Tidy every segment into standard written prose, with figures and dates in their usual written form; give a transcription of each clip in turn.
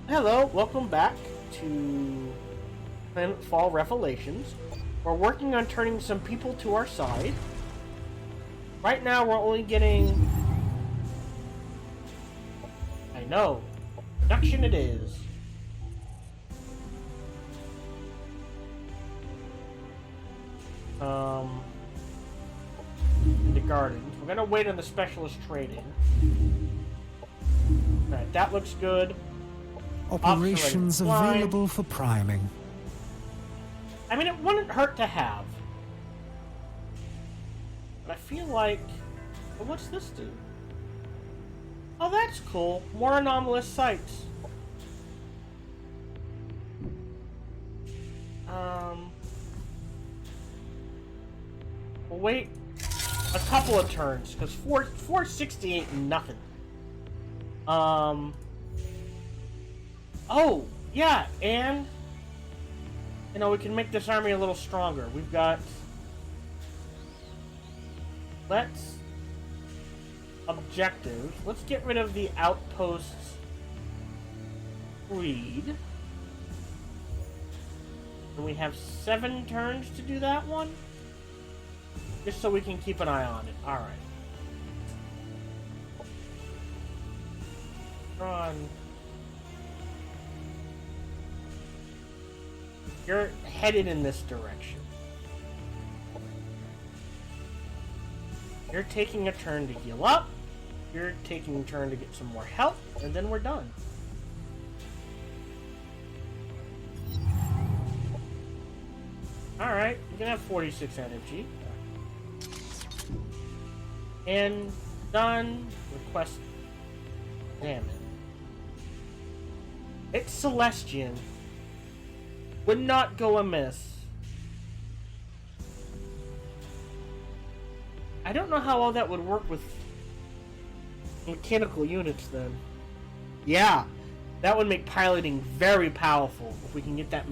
Hello, welcome back to Planetfall Revelations. We're working on turning some people to our side. Right now, we're only getting... I know. Production it is. The gardens. We're gonna wait on the specialist trading. Alright, that looks good. Operations available for priming. I mean, it wouldn't hurt to have. But I feel like... Well, what's this do? Oh, that's cool. More anomalous sites. We'll wait a couple of turns, because 460 ain't nothing. Oh, yeah, and... You know, we can make this army a little stronger. We've got... Let's... Objectives. Let's get rid of the outposts. Freed. And we have 7 turns to do that one? Just so we can keep an eye on it. Alright. Run. You're headed in this direction. You're taking a turn to heal up. You're taking a turn to get some more health. And then we're done. Alright, you can have 46 energy. And done. Request. Damn it. It's Celestian. Would not go amiss. I don't know how all that would work with mechanical units then. Yeah, that would make piloting very powerful if we can get that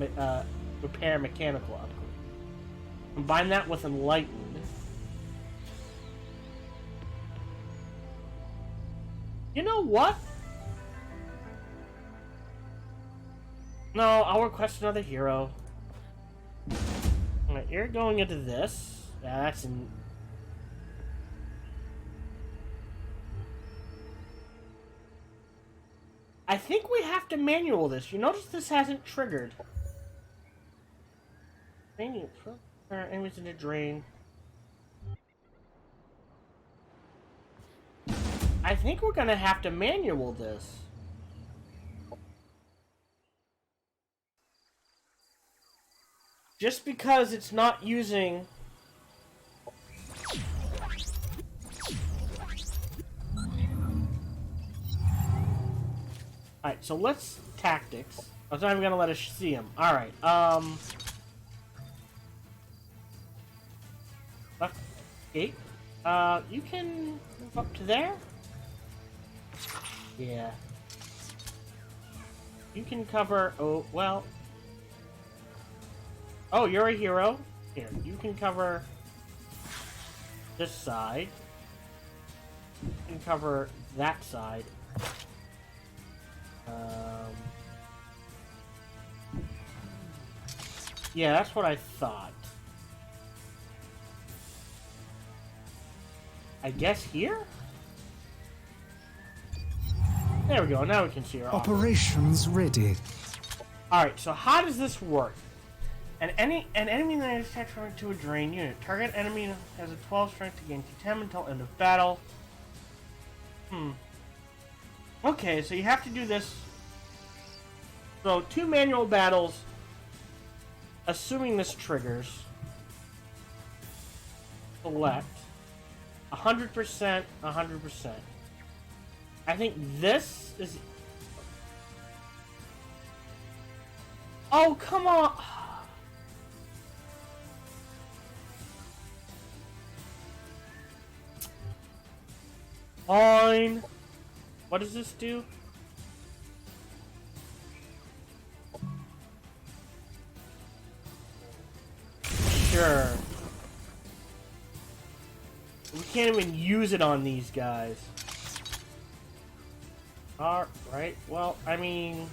repair mechanical upgrade. Combine that with enlightened. You know what? No, I'll request another hero. Alright, you're going into this. Yeah, that's an... I think we have to manual this. You notice this hasn't triggered. Manual. Enemies in the drain. I think we're gonna have to manual this. Just because it's not using... Alright, so let's... Tactics. I was not even gonna let us see him. Alright, left gate. You can move up to there? Yeah. You can cover... Oh, well... Oh, you're a hero? Here, you can cover... this side. You can cover that side. Yeah, that's what I thought. I guess here? There we go, now we can see our Operations ready. Alright, so how does this work? An enemy that is attached to a drain unit. Target enemy has a 12 strength to gain T10 until end of battle. Okay, so you have to do this. So 2 manual battles. Assuming this triggers. Select. 100%, 100%. I think this is... Oh, come on! Fine. What does this do? Sure. We can't even use it on these guys. Alright, well, I mean...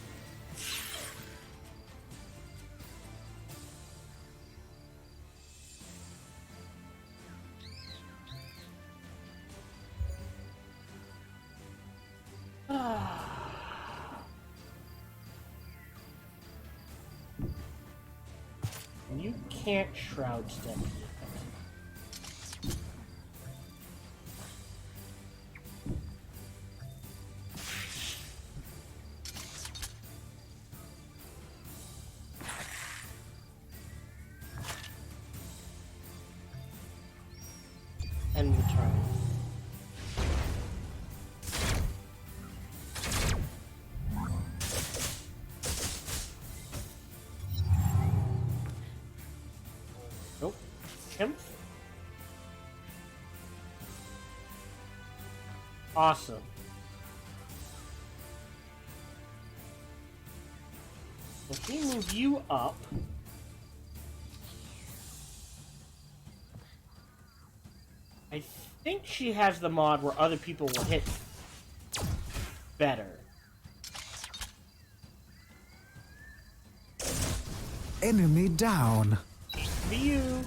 You can't shroud step yet. End the turn. Nope. Chimp. Awesome. If we move you up, I think she has the mod where other people will hit better. Enemy down. View.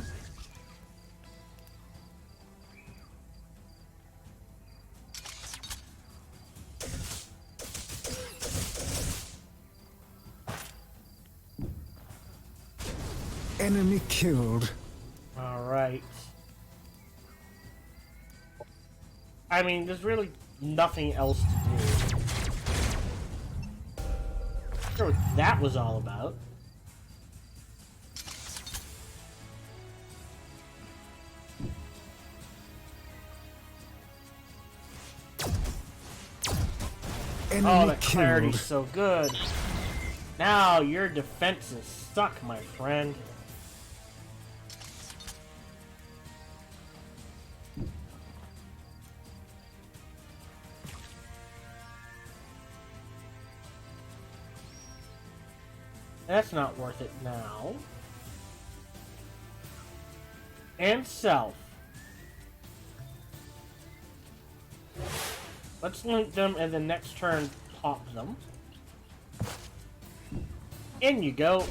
Enemy killed. All right. I mean, there's really nothing else to do. Not sure what that was all about. Enemy The clarity's killed. so good. Now your defenses suck, my friend. That's not worth it now. And self. Let's link them and the next turn pop them. In you go.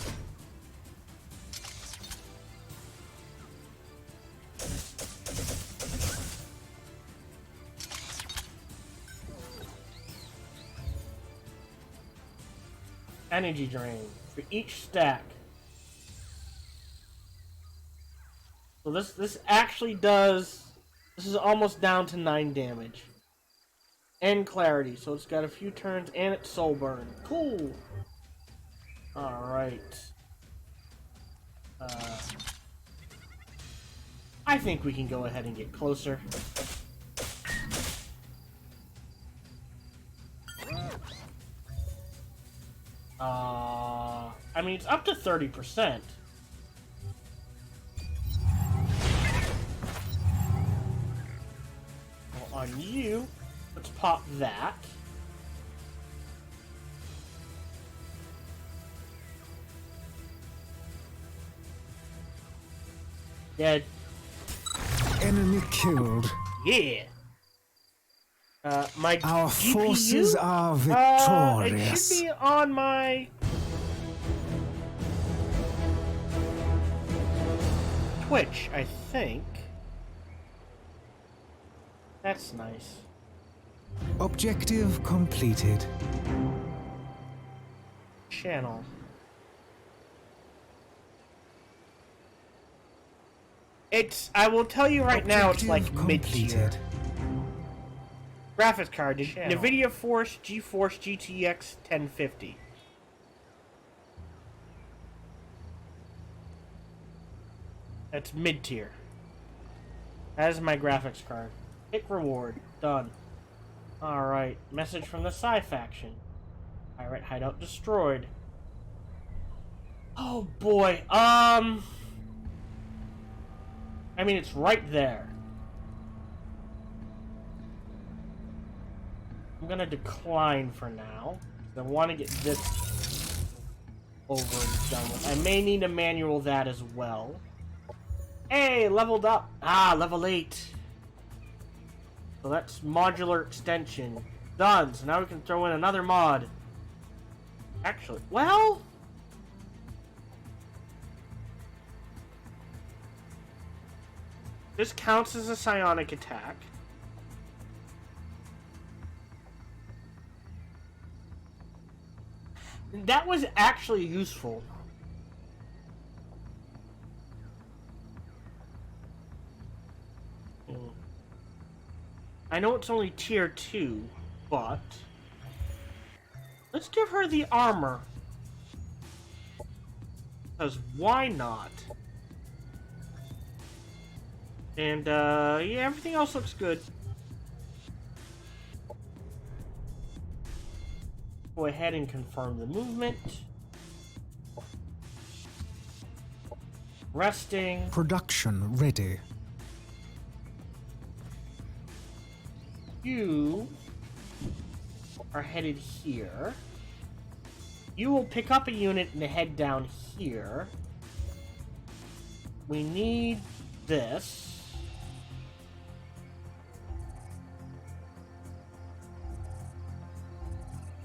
Energy drain for each stack. So this actually does. This is almost down to 9 damage. And clarity, so it's got a few turns and it's soul burn. Cool. All right. I think we can go ahead and get closer. I mean, it's up to 30%. Well, on you, let's pop that. Dead. Enemy killed. Yeah. My Our GPU? forces are It victorious. should be on my Twitch, I think. That's nice. Objective completed. Channel. I will tell you right now, it's like Objective mid-tier. completed. Graphics card, NVIDIA Force GeForce GTX 1050. That's mid-tier. That is my graphics card. Pick reward. Done. Alright. Message from the Sci faction. Pirate hideout destroyed. Oh boy. I mean, it's right there. I'm gonna decline for now. I want to get this over and done with. I may need to manual that as well. Hey, leveled up. Ah, level 8. So that's modular extension. Done. So now we can throw in another mod. Actually, well... This counts as a psionic attack. That was actually useful. I know it's only tier 2, but... Let's give her the armor. Because why not? And, yeah, everything else looks good. Go ahead and confirm the movement. Resting. Production ready. You are headed here. You will pick up a unit and head down here. We need this.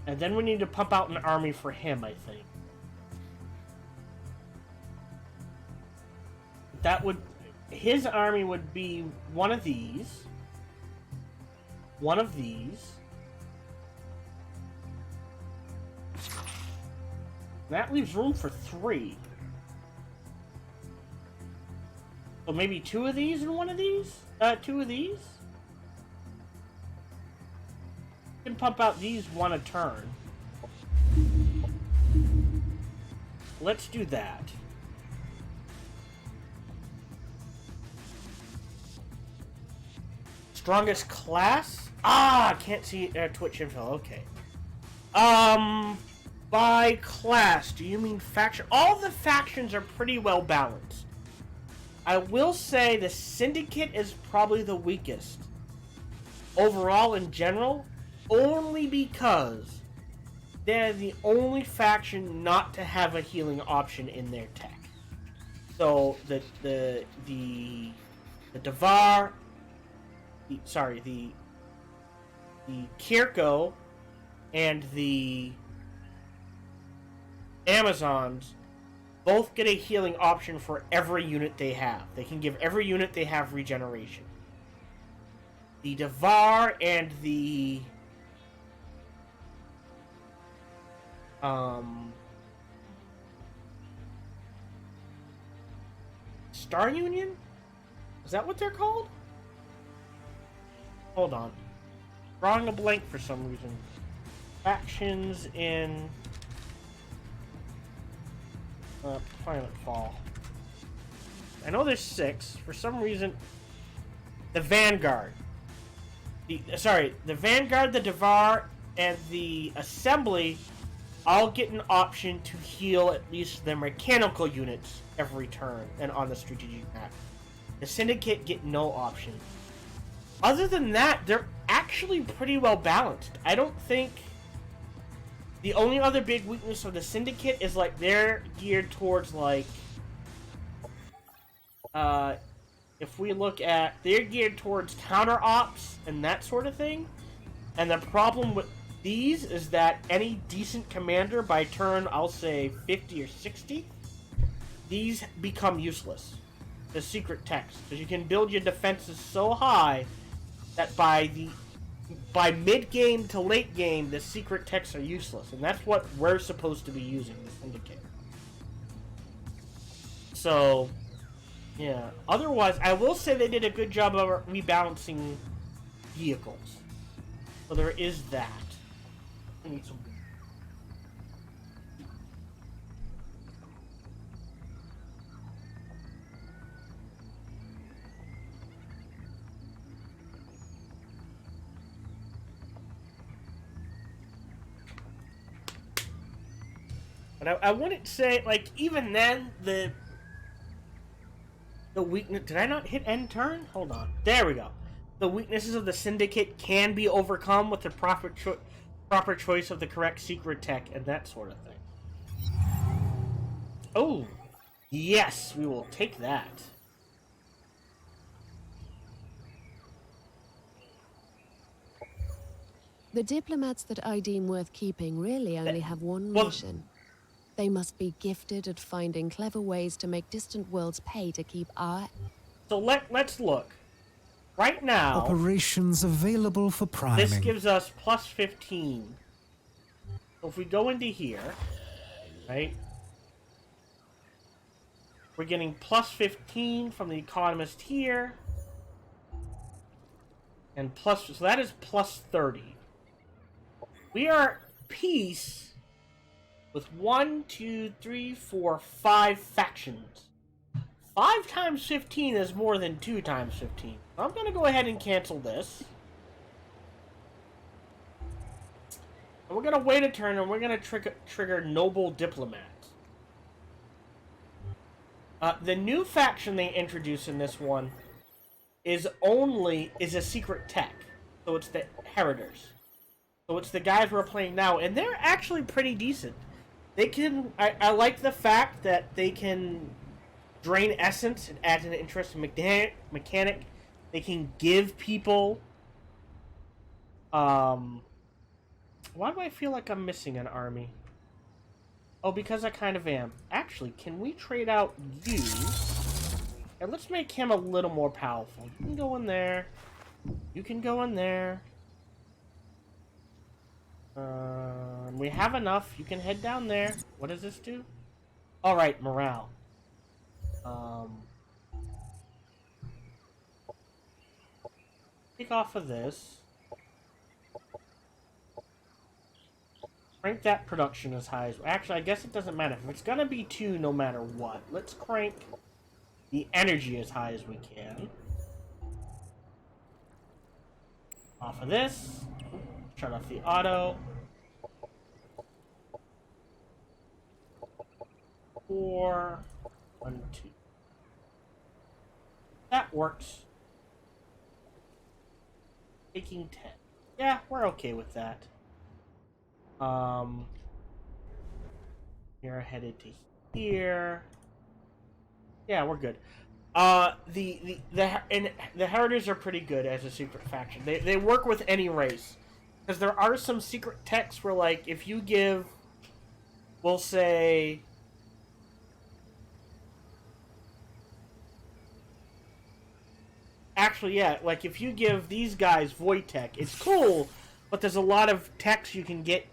And then we need to pump out an army for him, I think. That would... His army would be one of these. One of these. That leaves room for 3. So maybe 2 of these and 1 of these? 2 of these? Can pump out these 1 a turn. Let's do that. Strongest class? Ah, can't see Twitch info. Okay. By class, do you mean faction? All the factions are pretty well balanced. I will say the syndicate is probably the weakest. Overall, in general, only because they're the only faction not to have a healing option in their tech. So the Devar, the Kirko and the Amazons both get a healing option for every unit they have. They can give every unit they have regeneration. The Devar and the Star Union? Is that what they're called? Hold on. Drawing a blank for some reason. Factions in Planetfall. I know there's 6. For some reason, the Vanguard. The Vanguard, the Devar, and the Assembly all get an option to heal at least their mechanical units every turn and on the strategic map. The Syndicate get no option. Other than that, they're actually pretty well balanced. I don't think... The only other big weakness of the Syndicate is, like, they're geared towards, like... if we look at... They're geared towards counter-ops and that sort of thing. And the problem with these is that any decent commander by turn, I'll say 50 or 60, these become useless. The secret text. Because you can build your defenses so high that by mid-game to late game, the secret texts are useless. And that's what we're supposed to be using, the Syndicate. So, yeah. Otherwise, I will say they did a good job of rebalancing vehicles. So there is that. I need some... But I wouldn't say, like, even then, the weakness... Did I not hit end turn? Hold on. There we go. The weaknesses of the Syndicate can be overcome with the proper choice of the correct secret tech and that sort of thing. Oh, yes, we will take that. The diplomats that I deem worth keeping really only have one well- mission. They must be gifted at finding clever ways to make distant worlds pay to keep our... So let's look. Right now, Operations available for priming. this gives us plus 15. So if we go into here, right? We're getting plus 15 from the economist here. And plus, so that is plus 30. We are at peace with 1, 2, 3, 4, 5 factions. 5 times 15 is more than 2 times 15. I'm going to go ahead and cancel this. And we're going to wait a turn, and we're going to trigger Noble Diplomat. The new faction they introduce in this one is a secret tech. So it's the heritors. So it's the guys we're playing now, and they're actually pretty decent. They can... I like the fact that they can drain essence and add an interesting mechanic. They can give people... Why do I feel like I'm missing an army? Oh, because I kind of am. Actually, can we trade out you? And let's make him a little more powerful. You can go in there. You can go in there. We have enough. You can head down there. What does this do? Alright, morale. Take off of this. Crank that production as high as... Actually, I guess it doesn't matter. It's gonna be 2 no matter what. Let's crank the energy as high as we can. Off of this. Shut off the auto. 4, 1, 2. That works. Taking 10. Yeah, we're okay with that. You're headed to here. Yeah, we're good. The Heritors are pretty good as a secret faction. They work with any race. Because there are some secret techs where, like, if you give, we'll say... Actually, yeah, like, if you give these guys Void Tech, it's cool, but there's a lot of techs you can get,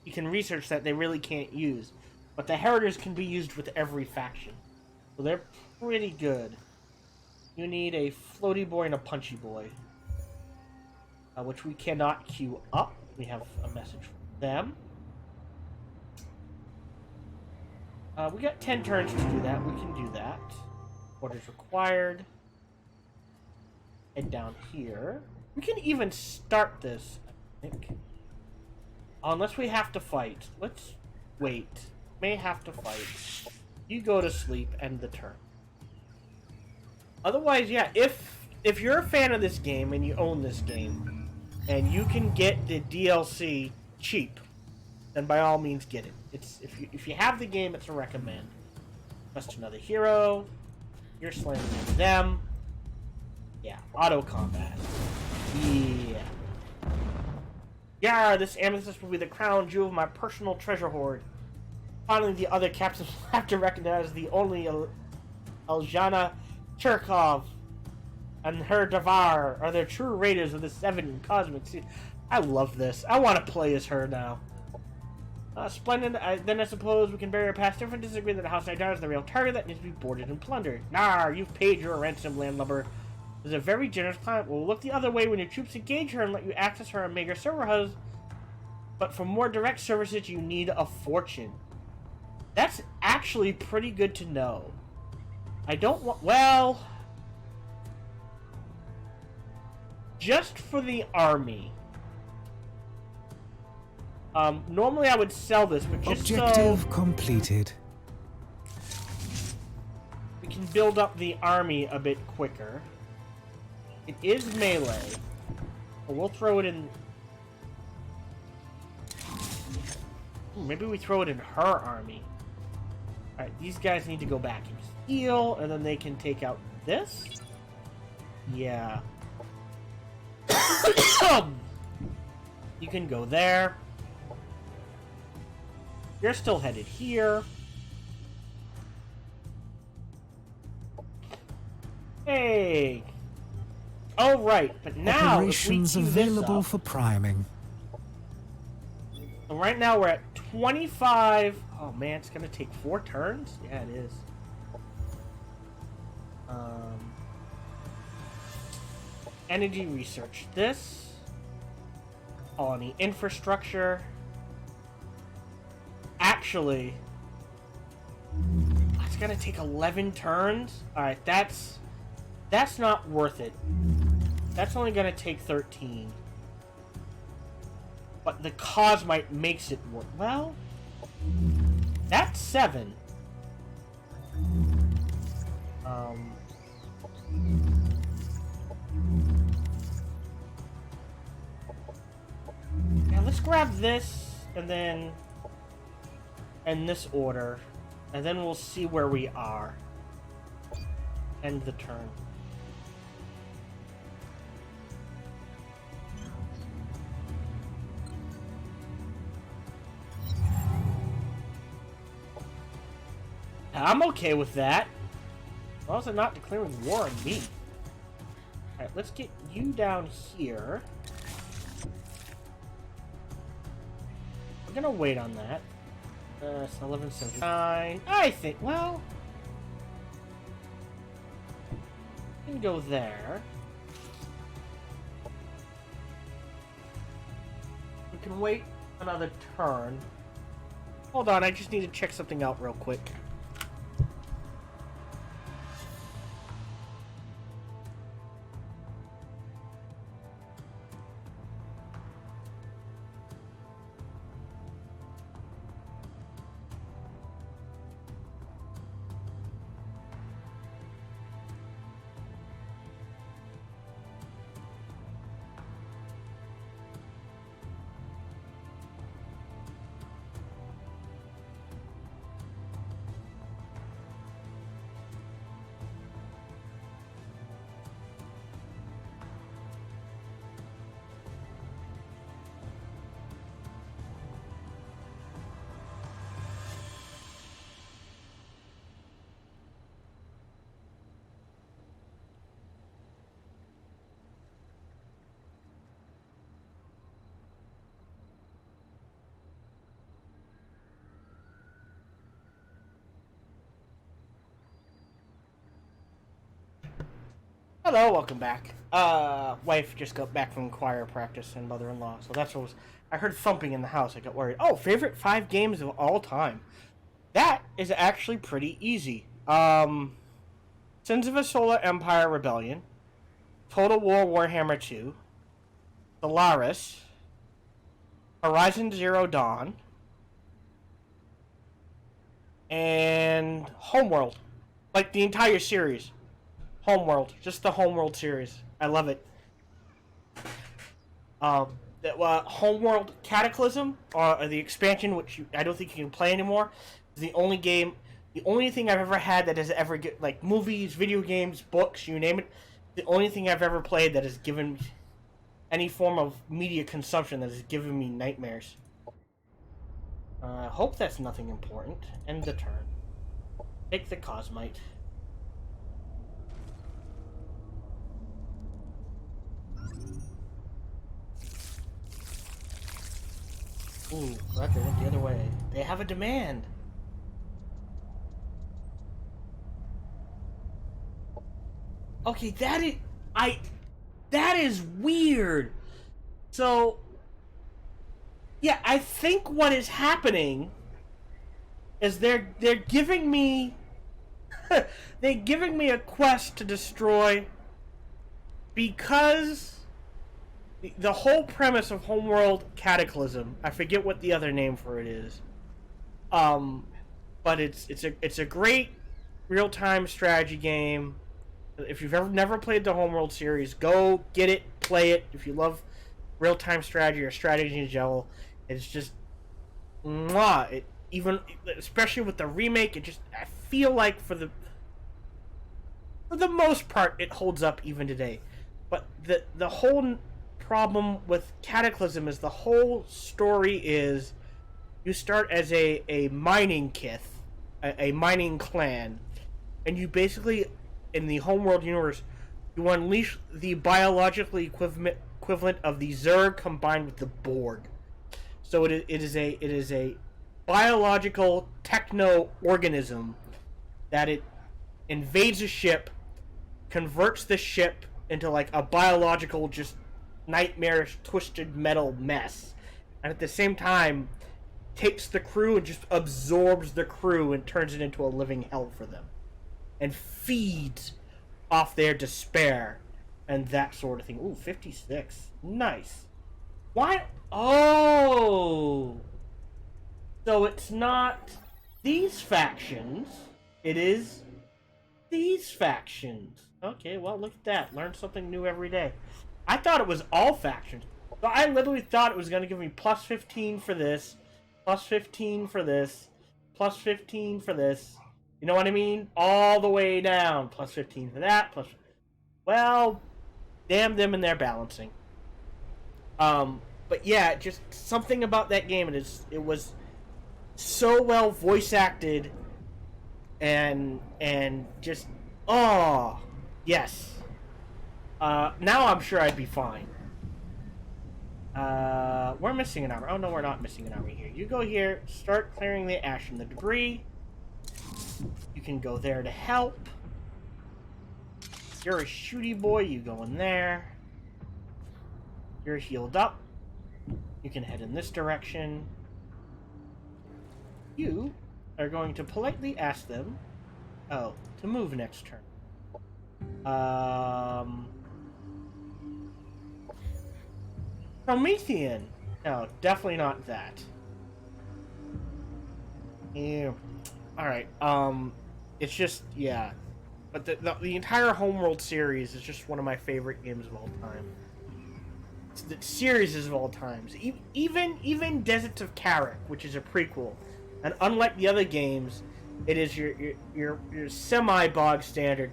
you can research that they really can't use. But the Heritors can be used with every faction. So they're pretty good. You need a floaty boy and a punchy boy. Which we cannot queue up. We have a message from them. We got 10 turns to do that. We can do that. Orders required. Head down here. We can even start this, I think. Unless we have to fight. Let's wait. May have to fight. You go to sleep, end the turn. Otherwise, yeah, if you're a fan of this game and you own this game, and you can get the DLC cheap, then by all means get it. It's if you have the game, it's a recommend. Quest another hero. You're slamming into them. Yeah, auto combat. Yeah. Yeah, this amethyst will be the crown jewel of my personal treasure hoard. Finally, the other captains will have to recognize the only Aljana Cherkov and her Davar are the true raiders of the 7 cosmic sea. I love this. I want to play as her now. Splendid. Then I suppose we can bury our past differences, agree that the House Nidar is the real target that needs to be boarded and plundered. Nar, you've paid your ransom, landlubber. There's a very generous client. We'll look the other way when your troops engage her and let you access her on Mager server hubs. But for more direct services, you need a fortune. That's actually pretty good to know. I don't want... Well... Just for the army. Normally I would sell this, but just Objective so completed. we can build up the army a bit quicker. It is melee. But we'll throw it in... Maybe we throw it in her army. Alright, these guys need to go back and heal, and then they can take out this. Yeah. You can go there. You're still headed here. Hey. Oh, right. But now, Operations if we queue available this up, for priming. so right now we're at 25. Oh, man, it's going to take 4 turns? Yeah, it is. Energy research. This. Colony infrastructure. Actually, it's gonna take 11 turns. All right, that's not worth it. That's only gonna take 13. But the Cosmite makes it work. Well, that's 7. Now let's grab this and then in this order, and then we'll see where we are. End the turn. I'm okay with that. As long as they're not declaring war on me. Alright, let's get you down here. We're gonna wait on that. It's 1179. I think, well... we can go there. We can wait another turn. Hold on, I just need to check something out real quick. Hello, welcome back. Wife just got back from choir practice and mother-in-law, so that's what was... I heard thumping in the house, I got worried. Oh, favorite 5 games of all time. That is actually pretty easy. Sins of a Solar Empire Rebellion, Total War Warhammer 2, Solaris, Horizon Zero Dawn, and Homeworld. Like, the entire series. Homeworld, just the Homeworld series. I love it. Homeworld Cataclysm, the expansion, which I don't think you can play anymore, is the only game, the only thing I've ever had that has ever get like movies, video games, books, you name it. The only thing I've ever played that has given any form of media consumption that has given me nightmares. I hope that's nothing important. End the turn. Take the Cosmite. Ooh, glad they went the other way. They have a demand. Okay, that is weird. So, yeah, I think what is happening is they're giving me they're giving me a quest to destroy because the whole premise of Homeworld Cataclysm, I forget what the other name for it is, but it's a great real-time strategy game. If you've never played the Homeworld series, go get it, play it. If you love real-time strategy or strategy in general, it's just mwah. It even, especially with the remake, I feel like for the most part it holds up even today. But the whole problem with Cataclysm is the whole story is you start as a mining kith, a mining clan, and you basically, in the homeworld universe, you unleash the biologically equivalent of the Zerg combined with the Borg. So it is a biological techno organism that it invades a ship, converts the ship into like a biological, just nightmarish, twisted metal mess, and at the same time takes the crew and just absorbs the crew and turns it into a living hell for them, and feeds off their despair and that sort of thing. Ooh, 56. Nice. Why? Oh! So it's not these factions. It is these factions. Okay, well, look at that. Learn something new every day. I thought it was all factions. So I literally thought it was going to give me plus 15 for this, plus 15 for this, plus 15 for this. You know what I mean? All the way down. Plus 15 for that, plus... Well, damn them and their balancing. But yeah, just something about that game. It was so well voice acted, and just yes. Now I'm sure I'd be fine. We're missing an armor. Oh no, we're not missing an armor here. You go here, start clearing the ash and the debris. You can go there to help. You're a shooty boy. You go in there. You're healed up. You can head in this direction. You are going to politely ask them, to move next turn. Promethean. No, definitely not that. Yeah. Alright, it's just, yeah. But the entire Homeworld series is just one of my favorite games of all time. It's the series of all times. Even Deserts of Karak, which is a prequel, and unlike the other games, it is your semi-bog standard.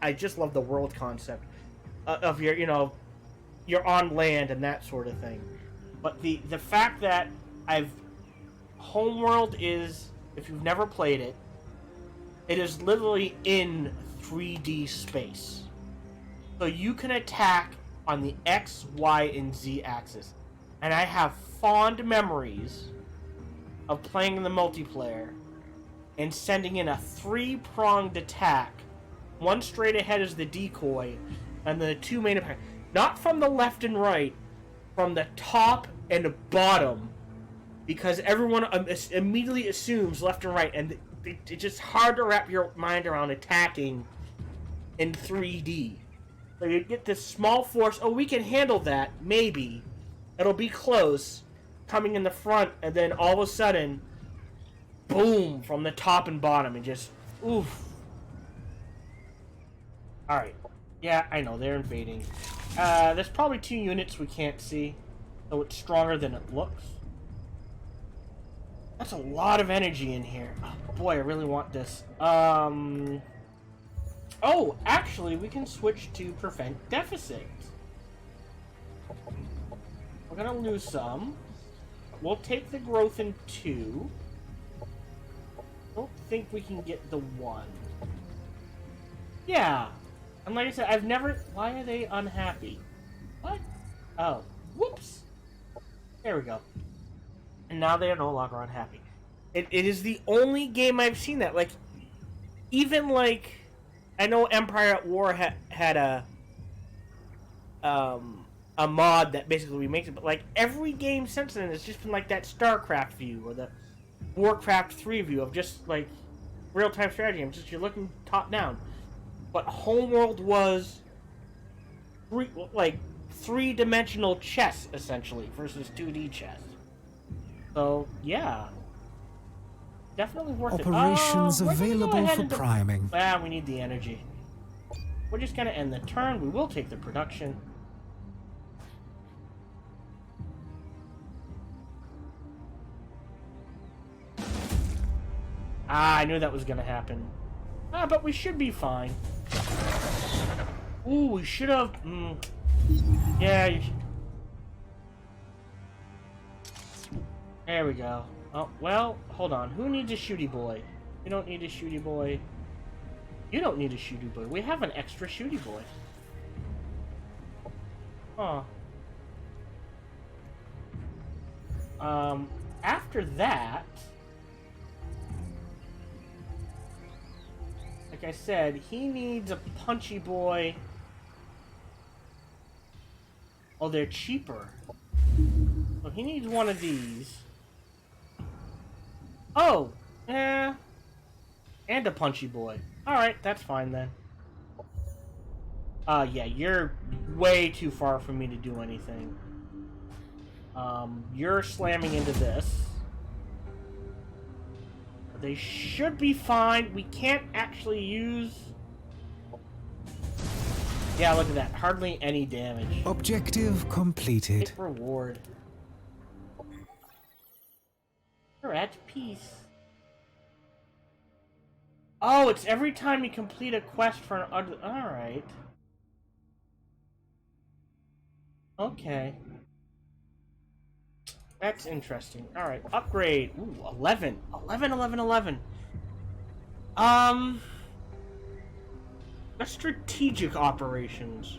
I just love the world concept of you're on land and that sort of thing. But the fact that Homeworld is, if you've never played it, it is literally in 3D space. So you can attack on the X, Y, and Z axis. And I have fond memories of playing in the multiplayer and sending in a 3-pronged attack. One straight ahead is the decoy, and the two main attack. Not from the left and right, from the top and bottom. Because everyone immediately assumes left and right, and it's just hard to wrap your mind around attacking in 3D. So you get this small force. Oh, we can handle that. Maybe. It'll be close. Coming in the front, and then all of a sudden, boom, from the top and bottom, and just, oof. Alright. Yeah, I know, they're invading. There's probably 2 units we can't see, so it's stronger than it looks. That's a lot of energy in here. Oh, boy, I really want this. Oh, actually, we can switch to prevent deficit. We're gonna lose some. We'll take the growth in 2. Don't think we can get the 1. Yeah. And like I said, I've never... Why are they unhappy? What? Oh. Whoops. There we go. And now they are no longer unhappy. It is the only game I've seen that. Like, even like... I know Empire at War had a mod that basically remakes it, but like every game since then has just been like that StarCraft view or the Warcraft 3 view of just like real-time strategy. I'm just, you're looking top down. But Homeworld was three-dimensional chess essentially versus 2D chess. So yeah, definitely worth it. Operations available for priming. We need the energy. We're just gonna end the turn. We will take the production. I knew that was gonna happen. But we should be fine. Ooh, we should have... Yeah, There we go. Oh, well, hold on. Who needs a shooty boy? You don't need a shooty boy. You don't need a shooty boy. We have an extra shooty boy. Huh. After that, like I said, he needs a punchy boy. Oh, they're cheaper. So he needs one of these. Oh, yeah. And a punchy boy. Alright, that's fine then. Yeah, you're way too far for me to do anything. You're slamming into this. They should be fine. We can't actually use... Yeah, look at that. Hardly any damage. Objective completed. Hit reward. We're at peace. Oh, it's every time you complete a quest for an... Alright. Okay. That's interesting. Alright, upgrade. Ooh, 11. 11, 11, 11. That's strategic operations.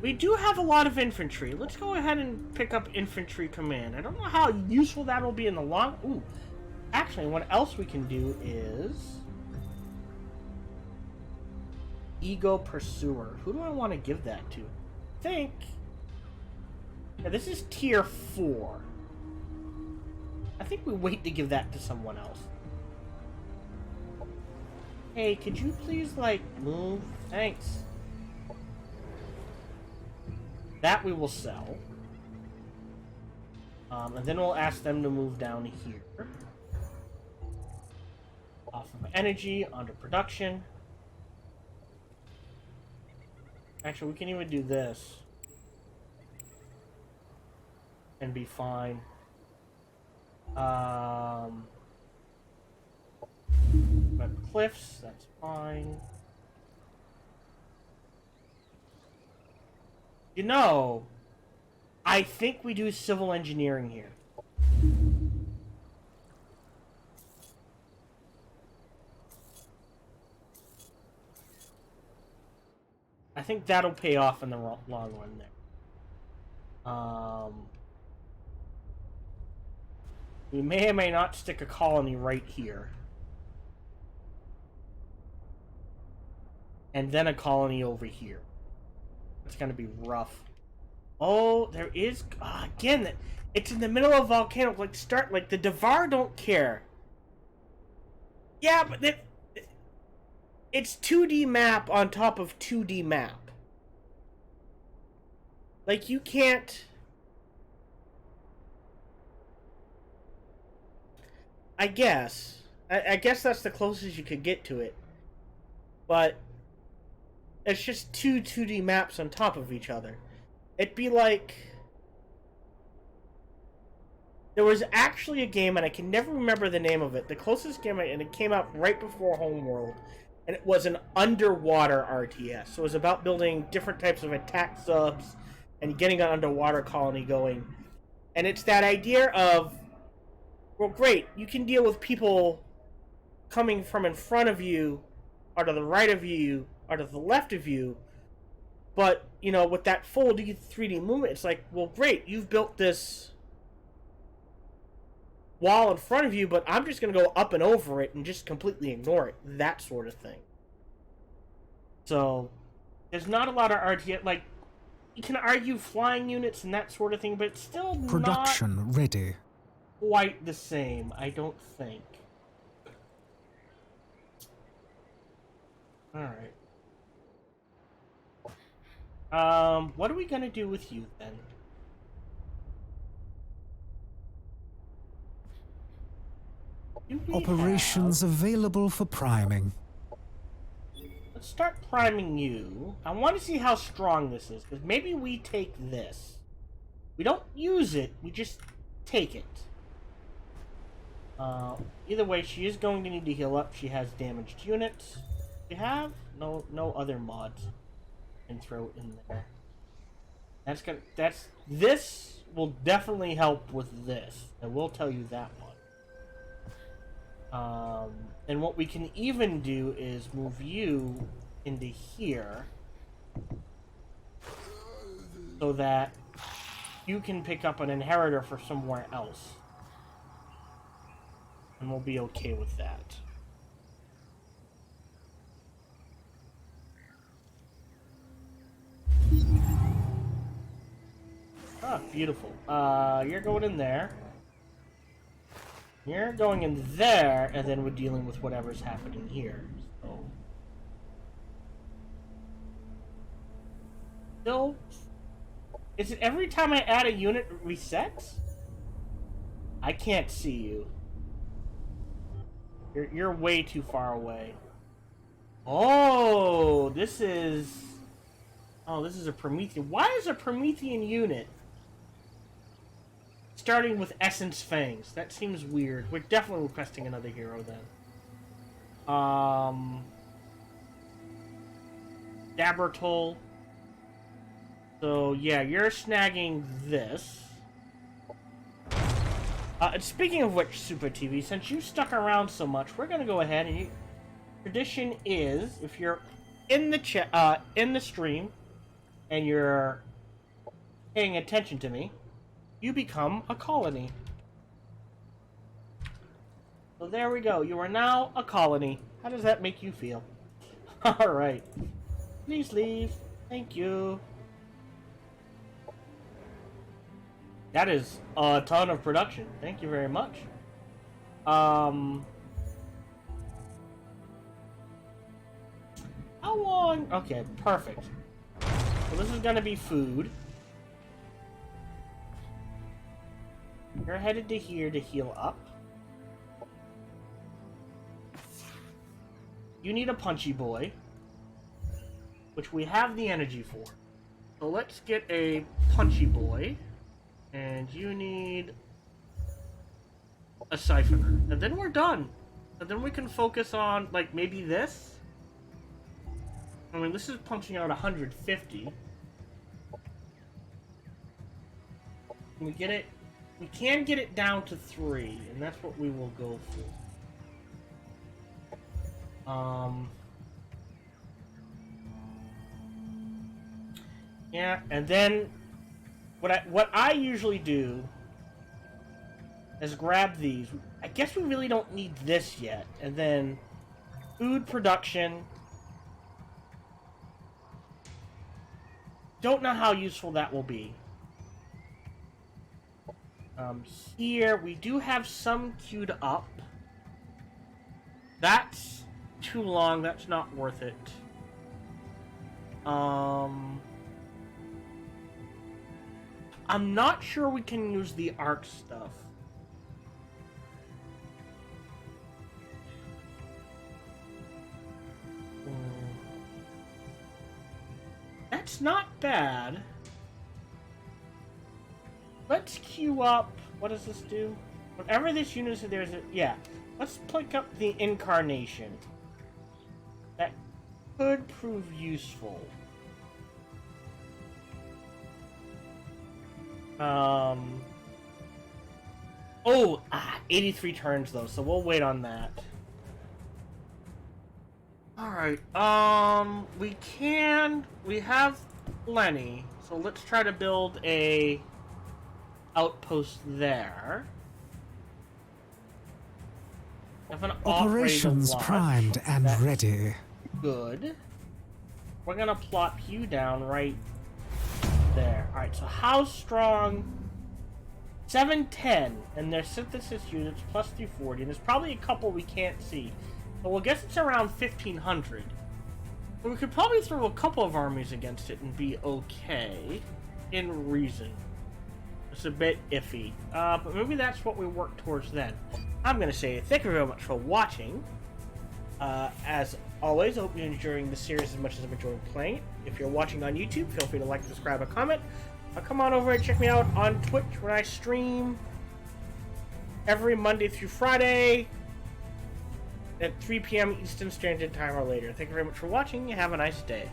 We do have a lot of infantry. Let's go ahead and pick up infantry command. I don't know how useful that'll be in the long... Ooh. Actually, what else we can do is... Ego Pursuer. Who do I want to give that to? I think... Yeah, this is tier 4. I think we wait to give that to someone else. Hey, could you please, like, move? Thanks. That we will sell. And then we'll ask them to move down here. Off of energy, under production. Actually, we can even do this. And be fine. But cliffs, that's fine. You know, I think we do civil engineering here. I think that'll pay off in the long run there. We may or may not stick a colony right here. And then a colony over here. It's gonna be rough. Oh, there is... again, it's in the middle of a volcano. Like, the Devar don't care. Yeah, but it's 2D map on top of 2D map. Like, you can't... I guess that's the closest you could get to it. But... it's just two 2D maps on top of each other. It'd be like... There was actually a game, and I can never remember the name of it. The closest game, and it came out right before Homeworld. And it was an underwater RTS. So it was about building different types of attack subs and getting an underwater colony going. And it's that idea of... Well, great, you can deal with people coming from in front of you, or to the right of you, or to the left of you, but, you know, with that full 3D movement, it's like, well, great, you've built this wall in front of you, but I'm just going to go up and over it and just completely ignore it. That sort of thing. So, there's not a lot of RTS, like, you can argue flying units and that sort of thing, but it's still Production not ready. quite the same, I don't think. Alright. What are we gonna do with you, then? Operations available for priming. Let's start priming you. I want to see how strong this is, because maybe we take this. We don't use it, we just take it. Either way, she is going to need to heal up. She has damaged units. We have no other mods. and throw in there. This will definitely help with this. I will tell you that one. And what we can even do is move you into here so that you can pick up an inheritor for somewhere else. And we'll be okay with that. Ah, beautiful. You're going in there. You're going in there, and then we're dealing with whatever's happening here. So. Still, is it every time I add a unit it resets? I can't see you. You're way too far away. Oh, this is a Promethean. Why is a Promethean unit starting with Essence Fangs? That seems weird. We're definitely requesting another hero then. Dabertol. So yeah, you're snagging this. And speaking of which, Super TV, since you stuck around so much, we're gonna go ahead and tradition is, if you're in the in the stream and you're paying attention to me, you become a colony. So there we go. You are now a colony. How does that make you feel? Alright. Please leave. Thank you. That is a ton of production. Thank you very much. How long? Okay, perfect. So this is gonna be food. You're headed to here to heal up. You need a punchy boy, which we have the energy for. So let's get a punchy boy. And you need a siphoner. And then we're done. And then we can focus on, like, maybe this? I mean, this is punching out 150. Can we get it? We can get it down to 3, and that's what we will go for. Yeah, and then what I usually do is grab these. I guess we really don't need this yet. And then food production. Don't know how useful that will be. Here we do have some queued up. That's too long. That's not worth it. I'm not sure we can use the arc stuff. That's not bad. Let's queue up. What does this do? Whatever this unit is, there's a... Yeah. Let's pick up the incarnation. That could prove useful. 83 turns though, so we'll wait on that. Alright, we have plenty, so let's try to build a outpost there. Have an Operations primed and That's ready. good. We're gonna plop you down right there. Alright, so how strong? 710, and their synthesis units plus 340, and there's probably a couple we can't see. So we'll guess it's around 1500. But we could probably throw a couple of armies against it and be okay. In reason. It's a bit iffy. But maybe that's what we work towards then. I'm going to say thank you very much for watching. As always, I hope you're enjoying the series as much as I'm enjoying playing it. If you're watching on YouTube, feel free to like, subscribe, and comment. Come on over and check me out on Twitch when I stream every Monday through Friday at 3 p.m. Eastern Standard Time or later. Thank you very much for watching. Have a nice day.